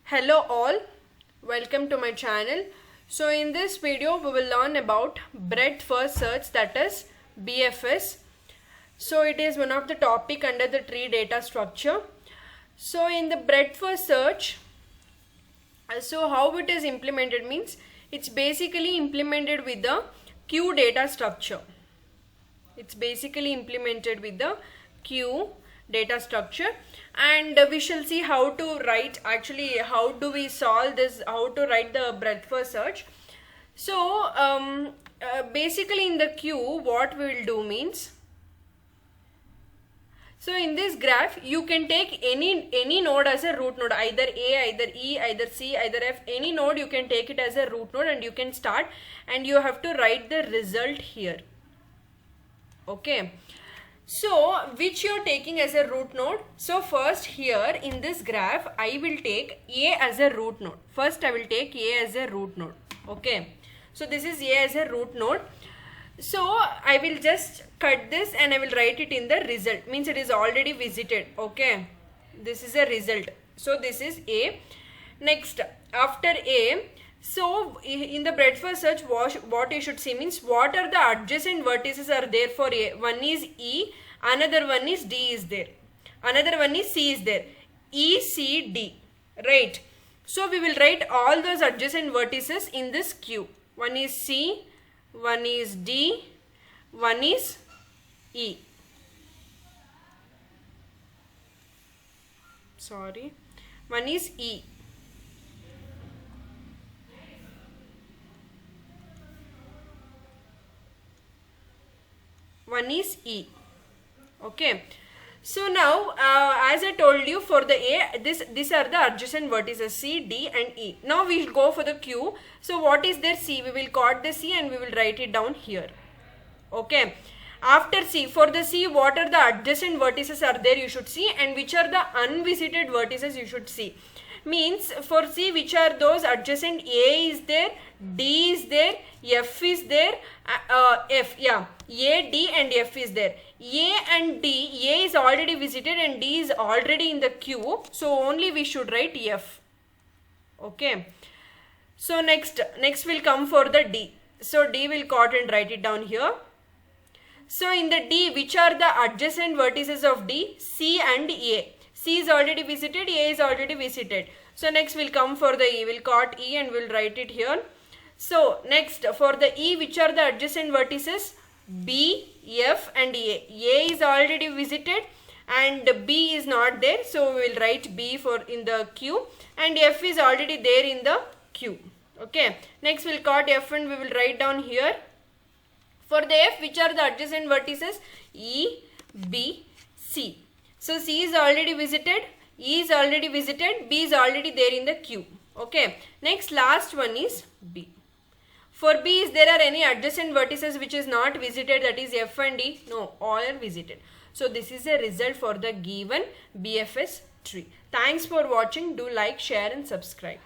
Hello all, welcome to my channel. So in this video we will learn about breadth first search, that is BFS. So it is one of the topic under the tree data structure. So in the breadth first search, so how it is implemented means it's basically implemented with the queue data structure. It's basically implemented with the queue data structure, and we shall see how to write, actually how do we solve this, how to write the breadth first search. So basically in the queue what we will do means, so in this graph you can take any node as a root node, either A, either E, either C, either F, any node you can take it as a root node and you can start, and you have to write the result here. Okay, so which you are taking as a root node. So first here in this graph I will take A as a root node. First I will take A as a root node. Okay, so this is A as a root node. So I will just cut this and I will write it in the result, means it is already visited. Okay, this is a result. So this is A. Next, after A, so in the breadth first search what you should see means what are the adjacent vertices are there for A. One is E, another one is D is there, another one is C is there, E, C, D, right? So we will write all those adjacent vertices in this queue. One is C, one is D, one is E. Sorry, one is E. One is E. Okay, so now as I told you, for the A, these are the adjacent vertices C, D and E. Now we will go for the Q. So what is there? C, we will cut the C and we will write it down here. Okay, after C, for the C, what are the adjacent vertices are there you should see, and which are the unvisited vertices you should see. Means for C, which are those adjacent, A is there, D is there, F is there, F, yeah, A, D and F is there. A and D, A is already visited and D is already in the queue, so only we should write F. Okay, so next will come for the D. So D will cut and write it down here. So in the D, which are the adjacent vertices of D? C and A. C is already visited, A is already visited. So next will come for the E. We'll cut E and we'll write it here. So next for the E, which are the adjacent vertices? B, F and A. A is already visited and B is not there. So we will write B for in the queue, and F is already there in the queue. Okay. Next we'll cut F and we will write down here. For the F, which are the adjacent vertices? E, B, C. So C is already visited, E is already visited, B is already there in the queue. Okay. Next, last one is B. For B, is there are any adjacent vertices which is not visited, that is F and E? No, all are visited. So this is a result for the given BFS tree. Thanks for watching. Do like, share and subscribe.